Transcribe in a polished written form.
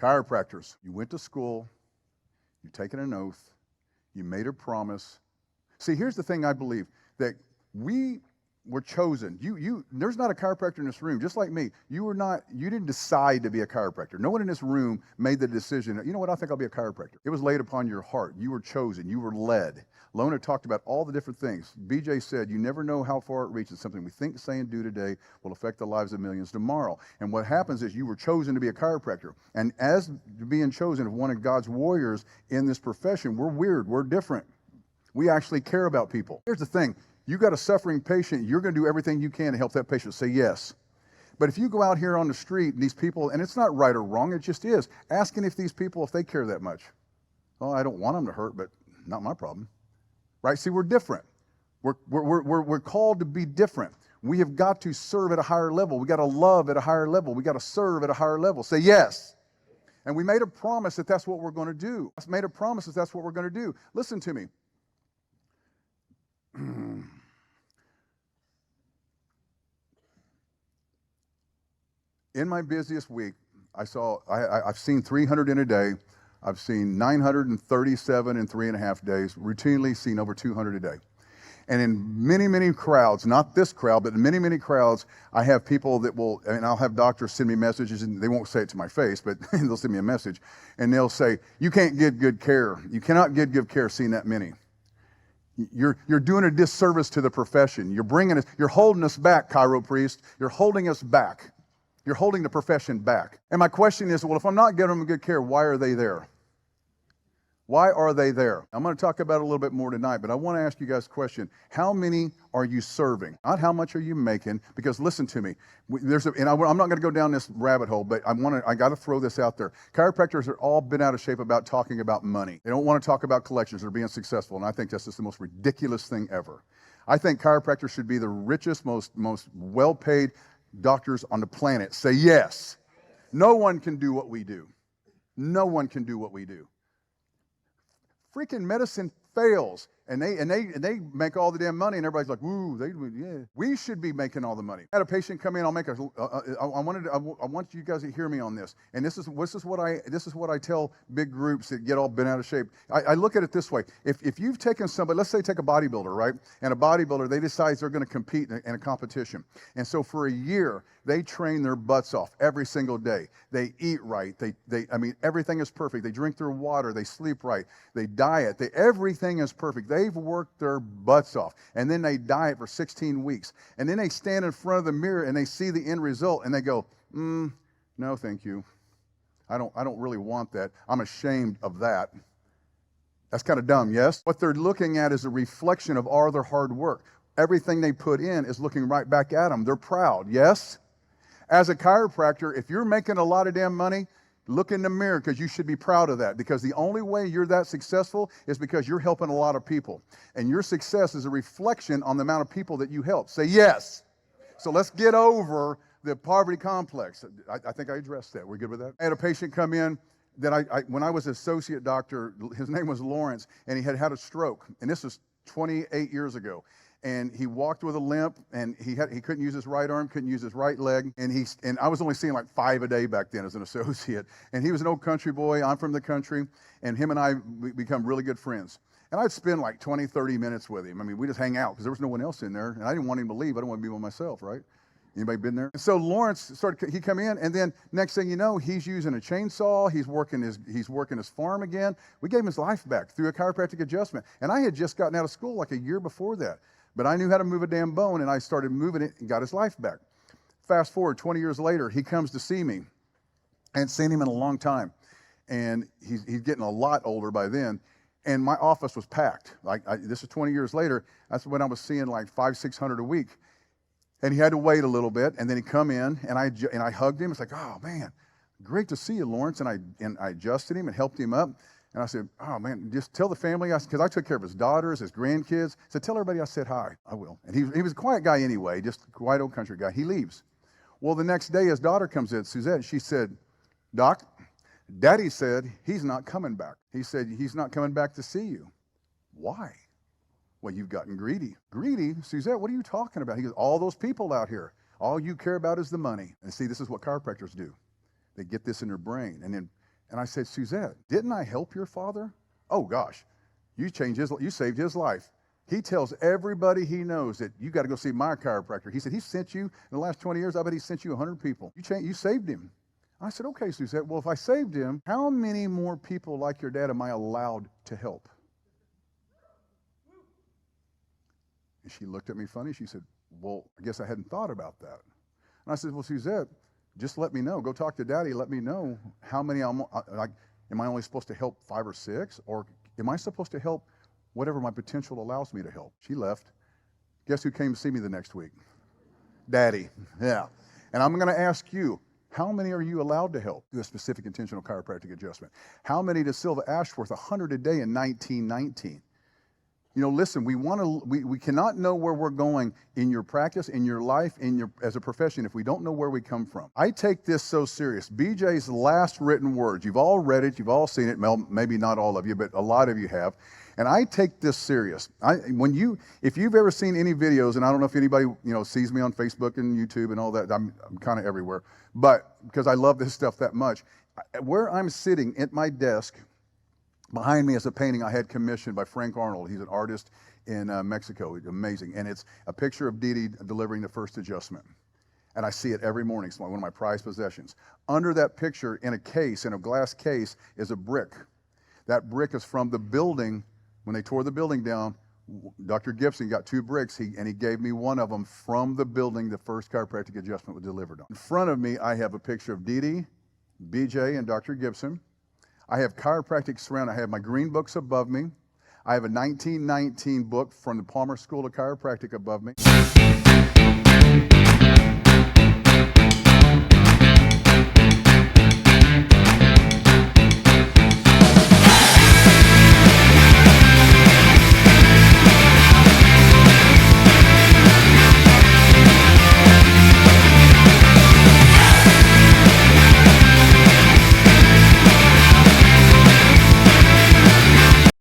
Chiropractors, you went to school, you've taken an oath, you made a promise. See, here's the thing I believe, that we were chosen. There's not a chiropractor in this room, just like me. You didn't decide to be a chiropractor. No one in this room made the decision, you know what, I think I'll be a chiropractor. It was laid upon your heart. You were chosen, you were led. Lona talked about all the different things. BJ said, you never know how far it reaches. Something we think, say, and do today will affect the lives of millions tomorrow. And what happens is you were chosen to be a chiropractor. And as being chosen as one of God's warriors in this profession, we're weird, we're different. We actually care about people. Here's the thing, you got a suffering patient, you're gonna do everything you can to help that patient. Say yes. But if you go out here on the street, and these people, and it's not right or wrong, it just is, asking if these people, if they care that much. Well, I don't want them to hurt, but not my problem. Right? See, we're different. We're called to be different. We have got to serve at a higher level. We got to love at a higher level. We got to serve at a higher level. Say yes. And we made a promise that that's what we're going to do. We made a promise that that's what we're going to do. Listen to me. In my busiest week, I've seen 300 in a day. I've seen 937 in 3.5 days, routinely seen over 200 a day. And in many, many crowds, not this crowd, but in many, many crowds, I have people that will, and I'll have doctors send me messages, and they won't say it to my face, but they'll send me a message, and they'll say, you can't get good care. You cannot get good care seeing that many. You're doing a disservice to the profession. You're holding us back, chiro priest. You're holding us back. You're holding the profession back. And my question is, well, if I'm not giving them good care, why are they there? Why are they there? I'm going to talk about it a little bit more tonight, but I want to ask you guys a question. How many are you serving? Not how much are you making, because listen to me. I'm not going to go down this rabbit hole, but I got to throw this out there. Chiropractors are all been out of shape about talking about money. They don't want to talk about collections or being successful, and I think that's just the most ridiculous thing ever. I think chiropractors should be the richest, most well-paid doctors on the planet. Say yes. No one can do what we do. No one can do what we do. Freaking medicine fails, and they make all the damn money, and everybody's like, "Ooh, yeah." We should be making all the money. I had a patient come in. I want you guys to hear me on this. And this is what I tell big groups that get all bent out of shape. I look at it this way: if you've taken somebody, let's say take a bodybuilder, right? And a bodybuilder, they decide they're going to compete in a competition, and so for a year they train their butts off every single day. They eat right. I mean, everything is perfect. They drink their water. They sleep right. They diet. Everything is perfect. They've worked their butts off. And then they diet for 16 weeks. And then they stand in front of the mirror and they see the end result and they go, no, thank you. I don't really want that. I'm ashamed of that. That's kind of dumb, yes? What they're looking at is a reflection of all their hard work. Everything they put in is looking right back at them. They're proud, yes? As a chiropractor, if you're making a lot of damn money, look in the mirror, because you should be proud of that, because the only way you're that successful is because you're helping a lot of people. And your success is a reflection on the amount of people that you help. Say yes. So let's get over the poverty complex. I think I addressed that. We're good with that? I had a patient come in that when I was associate doctor, his name was Lawrence, and he had had a stroke. And this was 28 years ago. And he walked with a limp, and he couldn't use his right arm, couldn't use his right leg, and I was only seeing like 5 a day back then as an associate. And he was an old country boy. I'm from the country, and him and I become really good friends. And I'd spend like 20, 30 minutes with him. I mean, we just hang out because there was no one else in there, and I didn't want him to leave. I didn't want to be by myself, right? Anybody been there? And so Lawrence he come in, and then next thing you know, he's using a chainsaw. He's working his farm again. We gave him his life back through a chiropractic adjustment. And I had just gotten out of school like a year before that. But I knew how to move a damn bone, and I started moving it and got his life back. Fast forward 20 years later, he comes to see me. I hadn't seen him in a long time. And he's getting a lot older by then. And my office was packed. This is 20 years later. That's when I was seeing like 500, 600 a week. And he had to wait a little bit, and then he come in, and I hugged him. It's like, oh, man, great to see you, Lawrence. And I adjusted him and helped him up. And I said, oh, man, just tell the family, because I took care of his daughters, his grandkids. I said, tell everybody I said hi. I will. And he was a quiet guy anyway, just a quiet old country guy. He leaves. Well, the next day, his daughter comes in, Suzette. She said, Doc, Daddy said he's not coming back. He said he's not coming back to see you. Why? Well, you've gotten greedy. Greedy? Suzette, what are you talking about? He goes, all those people out here, all you care about is the money. And see, this is what chiropractors do. They get this in their brain. And then And I said, Suzette, didn't I help your father? Oh gosh, you saved his life. He tells everybody he knows that you got to go see my chiropractor. He said, he sent you, in the last 20 years, I bet he sent you 100 people. You saved him. I said, okay, Suzette, well, if I saved him, how many more people like your dad am I allowed to help? And she looked at me funny. She said, well, I guess I hadn't thought about that. And I said, well, Suzette, just let me know. Go talk to Daddy. Let me know how many am I only supposed to help 5 or 6? Or am I supposed to help whatever my potential allows me to help? She left. Guess who came to see me the next week? Daddy. Yeah. And I'm going to ask you, how many are you allowed to help do a specific intentional chiropractic adjustment? How many does Silva Ashworth? 100 a day in 1919. You know, listen, we cannot know where we're going in your practice, in your life, as a profession if we don't know where we come from. I take this so serious. BJ's last written words, you've all read it, you've all seen it, well, maybe not all of you, but a lot of you have. And I take this serious. If you've ever seen any videos, and I don't know if anybody sees me on Facebook and YouTube and all that, I'm kind of everywhere, but because I love this stuff that much, where I'm sitting at my desk, behind me is a painting I had commissioned by Frank Arnold. He's an artist in Mexico. He's amazing. And it's a picture of Dee Dee delivering the first adjustment. And I see it every morning. It's one of my prized possessions. Under that picture, in a glass case, is a brick. That brick is from the building. When they tore the building down, Dr. Gibson got 2 bricks, and he gave me one of them from the building the first chiropractic adjustment was delivered on. In front of me, I have a picture of Dee Dee, BJ, and Dr. Gibson. I have chiropractic surround. I have my green books above me. I have a 1919 book from the Palmer School of Chiropractic above me.